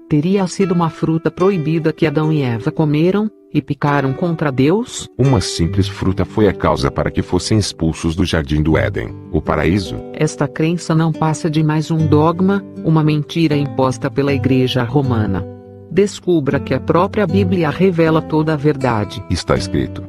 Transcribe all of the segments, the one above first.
Teria sido uma fruta proibida que Adão e Eva comeram, e pecaram contra Deus? Uma simples fruta foi a causa para que fossem expulsos do jardim do Éden, o paraíso. Esta crença não passa de mais um dogma, uma mentira imposta pela Igreja Romana. Descubra que a própria Bíblia revela toda a verdade. Está escrito: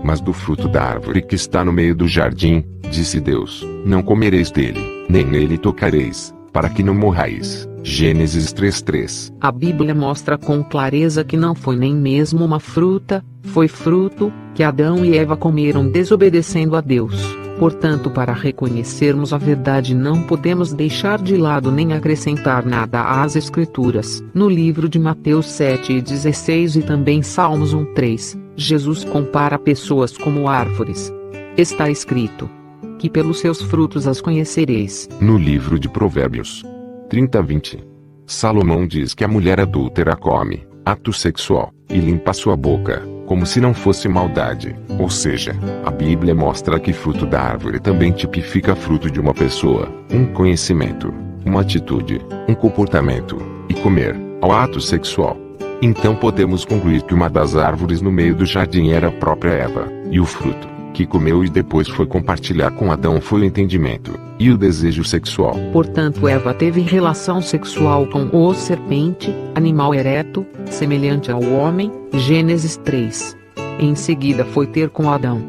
mas do fruto da árvore que está no meio do jardim, disse Deus, não comereis dele, nem nele tocareis, para que não morrais. Gênesis 3:3. A Bíblia mostra com clareza que não foi nem mesmo uma fruta, foi fruto, que Adão e Eva comeram desobedecendo a Deus. Portanto, para reconhecermos a verdade não podemos deixar de lado nem acrescentar nada às Escrituras. No livro de Mateus 7:16 e também Salmos 1:3, Jesus compara pessoas como árvores. Está escrito: que pelos seus frutos as conhecereis. No livro de Provérbios 30:20, Salomão diz que a mulher adúltera come, ato sexual, e limpa sua boca, como se não fosse maldade. Ou seja, a Bíblia mostra que fruto da árvore também tipifica fruto de uma pessoa, um conhecimento, uma atitude, um comportamento, e comer, ao ato sexual. Então podemos concluir que uma das árvores no meio do jardim era a própria Eva, e o fruto que comeu e depois foi compartilhar com Adão foi o entendimento, e o desejo sexual. Portanto, Eva teve relação sexual com o serpente, animal ereto, semelhante ao homem, Gênesis 3. Em seguida foi ter com Adão.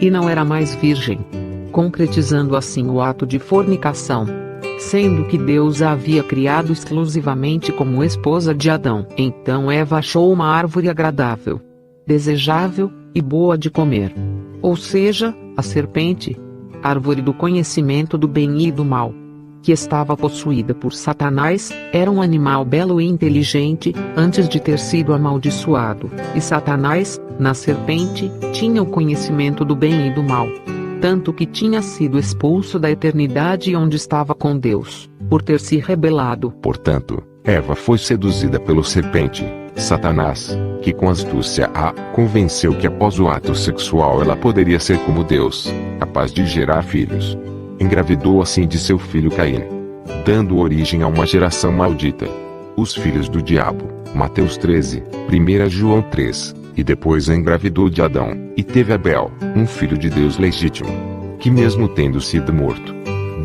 E não era mais virgem, concretizando assim o ato de fornicação, sendo que Deus a havia criado exclusivamente como esposa de Adão. Então Eva achou uma árvore agradável, desejável e boa de comer. Ou seja, a serpente, árvore do conhecimento do bem e do mal, que estava possuída por Satanás, era um animal belo e inteligente, antes de ter sido amaldiçoado, e Satanás, na serpente, tinha o conhecimento do bem e do mal, tanto que tinha sido expulso da eternidade onde estava com Deus, por ter se rebelado. Portanto, Eva foi seduzida pelo serpente, Satanás, que com astúcia a convenceu que após o ato sexual ela poderia ser como Deus, capaz de gerar filhos. Engravidou assim de seu filho Caim, dando origem a uma geração maldita. Os filhos do diabo, Mateus 13, 1 João 3, e depois engravidou de Adão, e teve Abel, um filho de Deus legítimo, que mesmo tendo sido morto,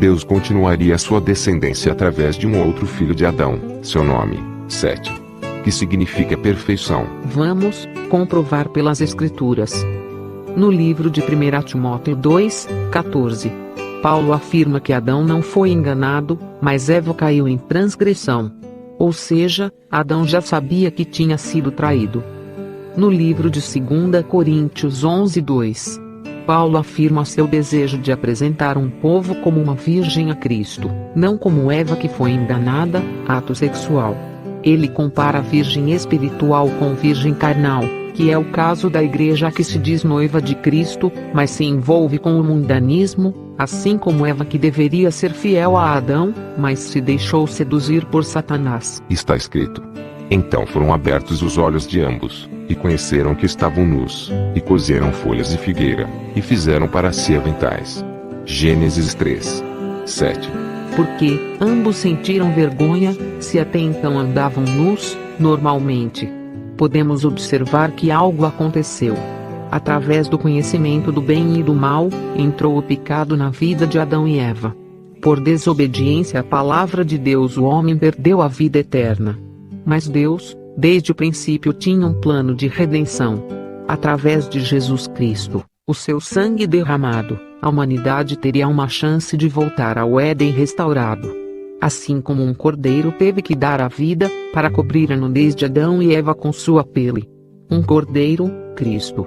Deus continuaria sua descendência através de um outro filho de Adão, seu nome, Sete, que significa perfeição. Vamos comprovar pelas Escrituras. No livro de 1 Timóteo 2:14, Paulo afirma que Adão não foi enganado, mas Eva caiu em transgressão. Ou seja, Adão já sabia que tinha sido traído. No livro de 2 Coríntios 11:2, Paulo afirma seu desejo de apresentar um povo como uma virgem a Cristo, não como Eva que foi enganada, ato sexual. Ele compara a virgem espiritual com virgem carnal, que é o caso da igreja que se diz noiva de Cristo, mas se envolve com o mundanismo, assim como Eva que deveria ser fiel a Adão, mas se deixou seduzir por Satanás. Está escrito: então foram abertos os olhos de ambos, e conheceram que estavam nus, e coseram folhas de figueira, e fizeram para si aventais. Gênesis 3:7. Porque ambos sentiram vergonha, se até então andavam nus, normalmente. Podemos observar que algo aconteceu. Através do conhecimento do bem e do mal, entrou o pecado na vida de Adão e Eva. Por desobediência à palavra de Deus, o homem perdeu a vida eterna. Mas Deus, desde o princípio, tinha um plano de redenção. Através de Jesus Cristo, o seu sangue derramado, a humanidade teria uma chance de voltar ao Éden restaurado. Assim como um cordeiro teve que dar a vida, para cobrir a nudez de Adão e Eva com sua pele. Um cordeiro, Cristo,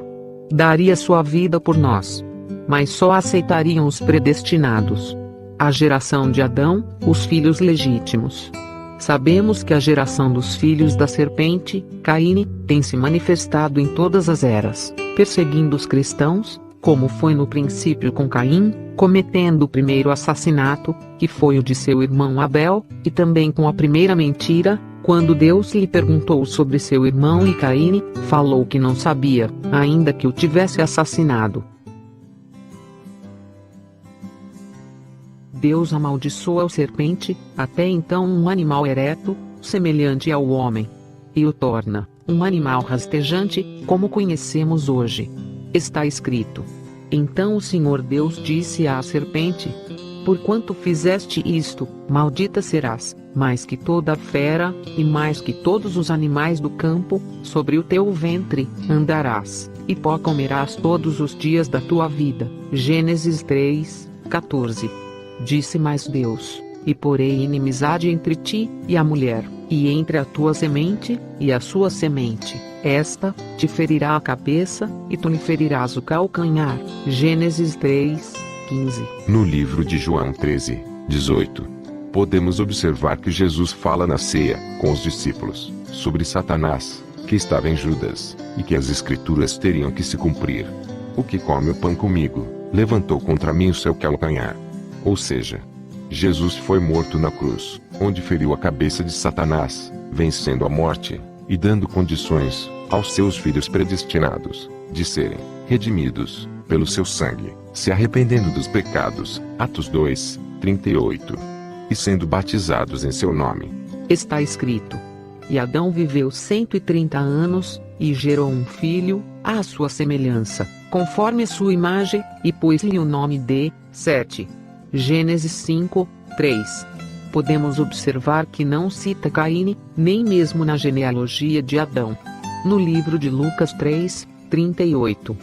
daria sua vida por nós. Mas só aceitariam os predestinados. A geração de Adão, os filhos legítimos. Sabemos que a geração dos filhos da serpente, Caim, tem se manifestado em todas as eras, perseguindo os cristãos, como foi no princípio com Caim, cometendo o primeiro assassinato, que foi o de seu irmão Abel, e também com a primeira mentira, quando Deus lhe perguntou sobre seu irmão e Caim, falou que não sabia, ainda que o tivesse assassinado. Deus amaldiçoa a serpente, até então um animal ereto, semelhante ao homem, e o torna um animal rastejante, como conhecemos hoje. Está escrito: então o Senhor Deus disse à serpente: porquanto fizeste isto, maldita serás, mais que toda fera, e mais que todos os animais do campo, sobre o teu ventre andarás, e pó comerás todos os dias da tua vida. Gênesis 3:14. Disse mais Deus: e porei inimizade entre ti e a mulher, e entre a tua semente e a sua semente. Esta te ferirá a cabeça, e tu lhe ferirás o calcanhar. Gênesis 3:15. No livro de João 13:18, podemos observar que Jesus fala na ceia com os discípulos sobre Satanás, que estava em Judas, e que as escrituras teriam que se cumprir. O que come o pão comigo, levantou contra mim o seu calcanhar. Ou seja, Jesus foi morto na cruz, onde feriu a cabeça de Satanás, vencendo a morte, e dando condições aos seus filhos predestinados de serem redimidos pelo seu sangue, se arrependendo dos pecados. Atos 2:38. E sendo batizados em seu nome. Está escrito: e Adão viveu 130 anos, e gerou um filho, à sua semelhança, conforme a sua imagem, e pôs-lhe o nome de Sete. Gênesis 5:3. Podemos observar que não cita Caíne, nem mesmo na genealogia de Adão. No livro de Lucas 3:38.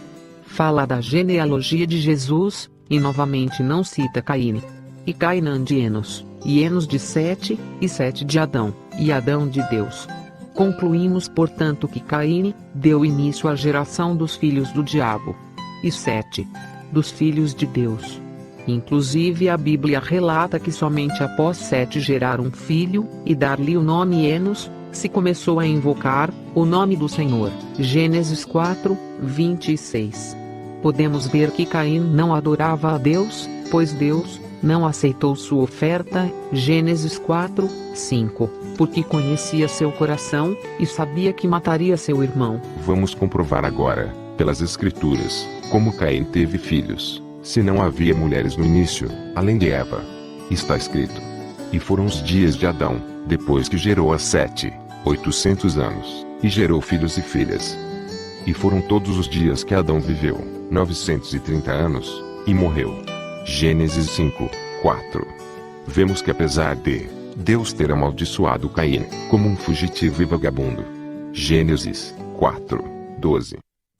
Fala da genealogia de Jesus, e novamente não cita Caíne. E Cainã de Enos, e Enos de Sete, e Sete de Adão, e Adão de Deus. Concluímos, portanto, que Caíne deu início à geração dos filhos do diabo, e Sete, dos filhos de Deus. Inclusive a Bíblia relata que somente após Sete gerar um filho, e dar-lhe o nome Enos, se começou a invocar o nome do Senhor. Gênesis 4:26. Podemos ver que Caim não adorava a Deus, pois Deus não aceitou sua oferta. Gênesis 4:5. Porque conhecia seu coração, e sabia que mataria seu irmão. Vamos comprovar agora, pelas escrituras, como Caim teve filhos, se não havia mulheres no início, além de Eva. Está escrito: e foram os dias de Adão, depois que gerou a Sete, 800 anos, e gerou filhos e filhas. E foram todos os dias que Adão viveu, 930 anos, e morreu. Gênesis 5:4. Vemos que apesar de Deus ter amaldiçoado Caim como um fugitivo e vagabundo, Gênesis 4:12,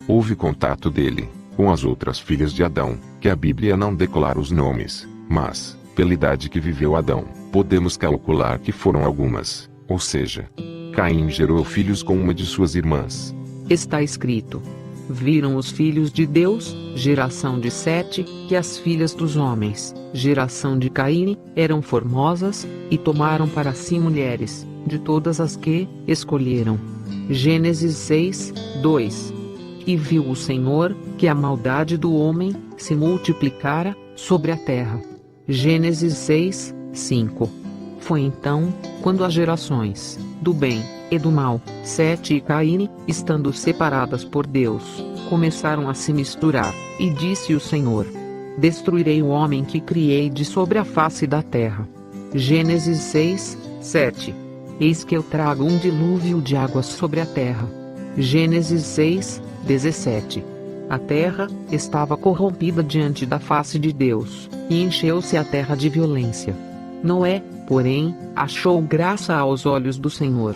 houve contato dele com as outras filhas de Adão, que a Bíblia não declara os nomes, mas, pela idade que viveu Adão, podemos calcular que foram algumas, ou seja, Caim gerou filhos com uma de suas irmãs. Está escrito: viram os filhos de Deus, geração de Sete, que as filhas dos homens, geração de Caíne, eram formosas, e tomaram para si mulheres, de todas as que escolheram. Gênesis 6:2. E viu o Senhor, que a maldade do homem se multiplicara sobre a terra. Gênesis 6:5. Foi então, quando as gerações do bem e do mal, Sete e Caíne, estando separadas por Deus, começaram a se misturar, e disse o Senhor: destruirei o homem que criei de sobre a face da terra. Gênesis 6:7. Eis que eu trago um dilúvio de águas sobre a terra. Gênesis 6:17. A terra estava corrompida diante da face de Deus, e encheu-se a terra de violência. Noé, porém, achou graça aos olhos do Senhor.